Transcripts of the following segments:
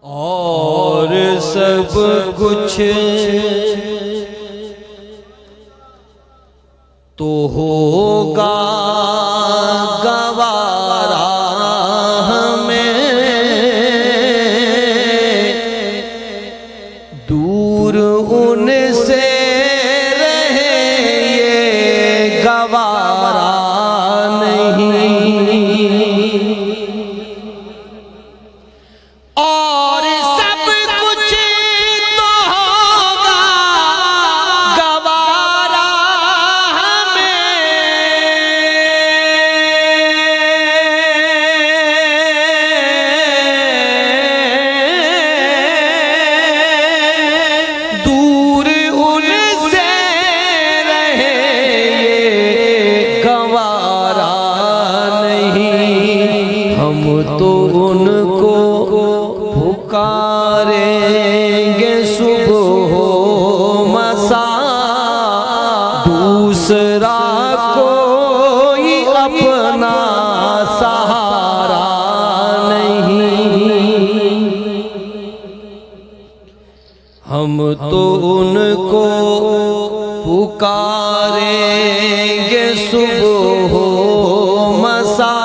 اور سب کچھ تو ہوگا گوارا ہمیں، دور ان سے رہے یہ گوارا نہیں، اور سب کچھ تو ہوگا گوارا ہمیں، دور ان سے رہے یہ گوارا نہیں، ہم تو ان کو پکاریں گے صبح و مساء، دوسرا کوئی اپنا سہارا نہیں، ہم تو ان کو پکاریں گے صبح و مساء،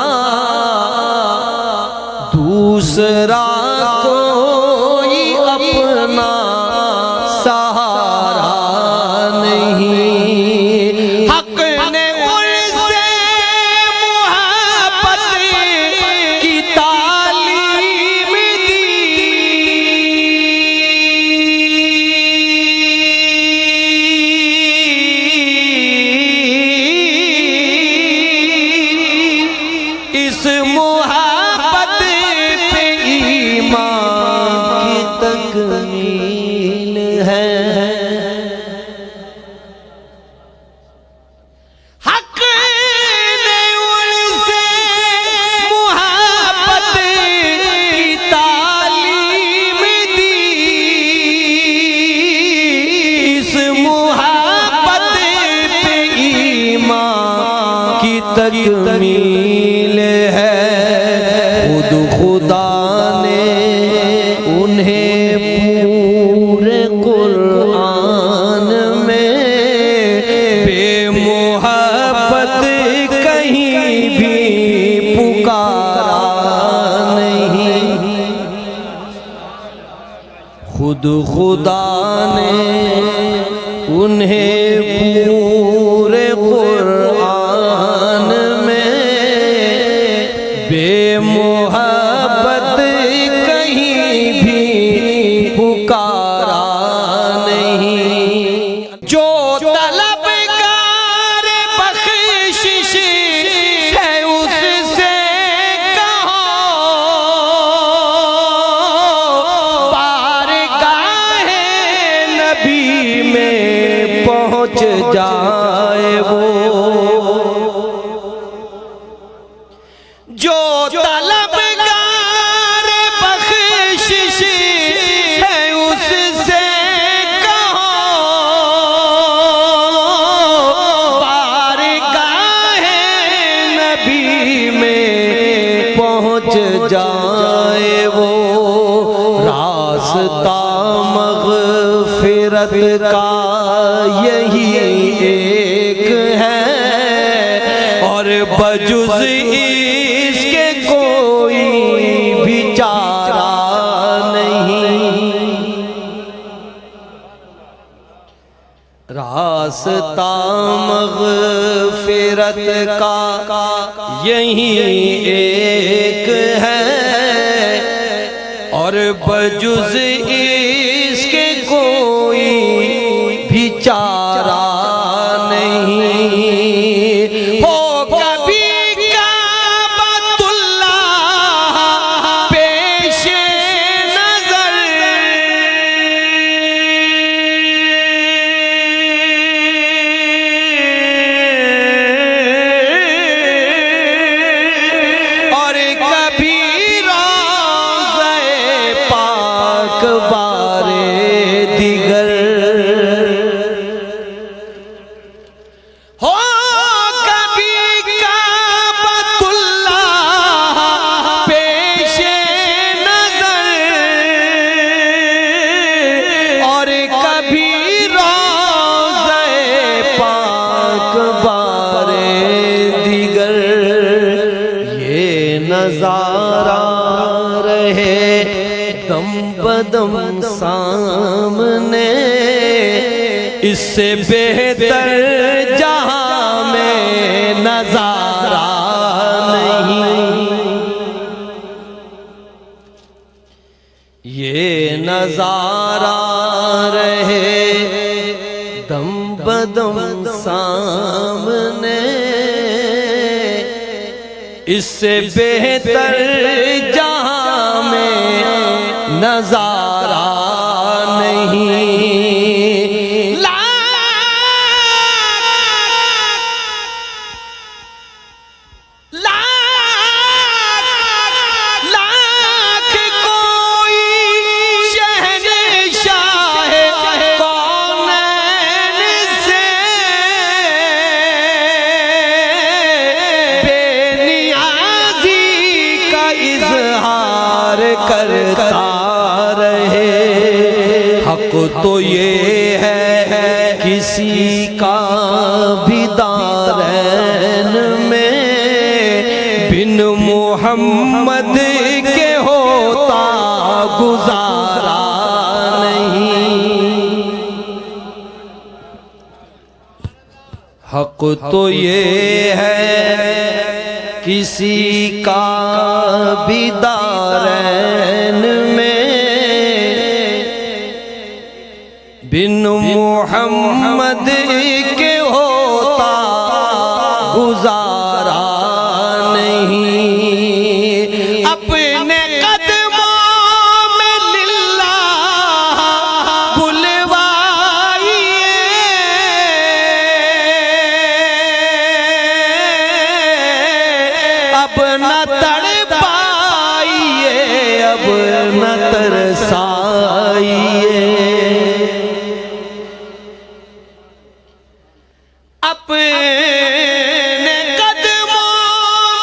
دوسرا کوئی اپنا سہارا نہیں، حق نے ان سے محبت کی تعلیم دی، اس محبت پہ ایمان کی تکمیل ہے، حق نے ان سے محبت کی تعلیم دی، اس محبت پہ ایمان کی تکمیل ہے، خود خدا نے انہیں پورے قرآن میں بے محبت کہیں بھی پکارا نہیں، خود خدا نے انہیں پورے قرآن میں بے محبت کہیں بھی پکارا نہیں، جو طلبگار بخشش ہے اس سے کہو بارگاہ نبی میں پہنچ جائے وہ، جو طلبگار بخشش ہے اس سے کہو بارگاہ نبی میں پہنچ جائے وہ، راستہ مغفرت کا یہی ایک ہے، اور بجز اس کے کوئی بھی چارہ نہیں، راستہ مغفرت کا یہی ایک ہے، اور بجز اس کے کوئی بھی چارہ نہیں، ہو کبھی کعبۃ اللہ پیش نظر، اور کبھی روضہ پاک بارے دیگر، دم بدم سامنے، اس سے بہتر جہاں میں نظارہ نہیں۔ یہ نظارہ رہے دم بدم سامنے، اس سے بہتر جہاں میں نظارہ نہیں۔ لاکھ کوئی شہنشاہ کونین سے بے نیازی کا اظہار کرتا رہے، حق تو یہ ہے کسی کا بھی دارین میں بن محمد کے ہوتا گزارا نہیں۔ حق تو یہ ہے کسی کا بھی دارین میں بن محمد کے ہوتا گزارا نہیں۔ اپنے قدموں میں للہ بلوائیے، اب نہ تڑپائیے، اب نہ ترسائیے، اپنے قدموں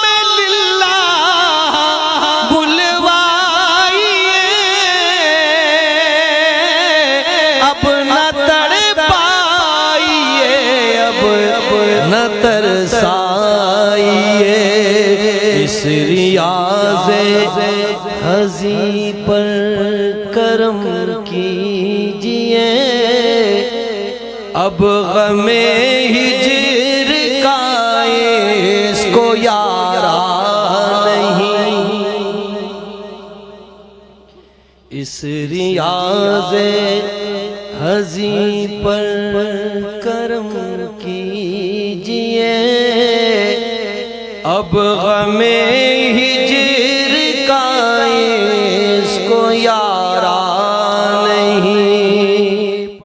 میں للہ بلوائیے، اب نہ تڑپائیے، اب نہ ترسائیے۔ اس ریاض ہزی پر کرم کیجئے، اب غم ہجر کا اس کو یارا نہیں۔ اس ریاض ہزی پر کرم کیجئے، اب غم ہجر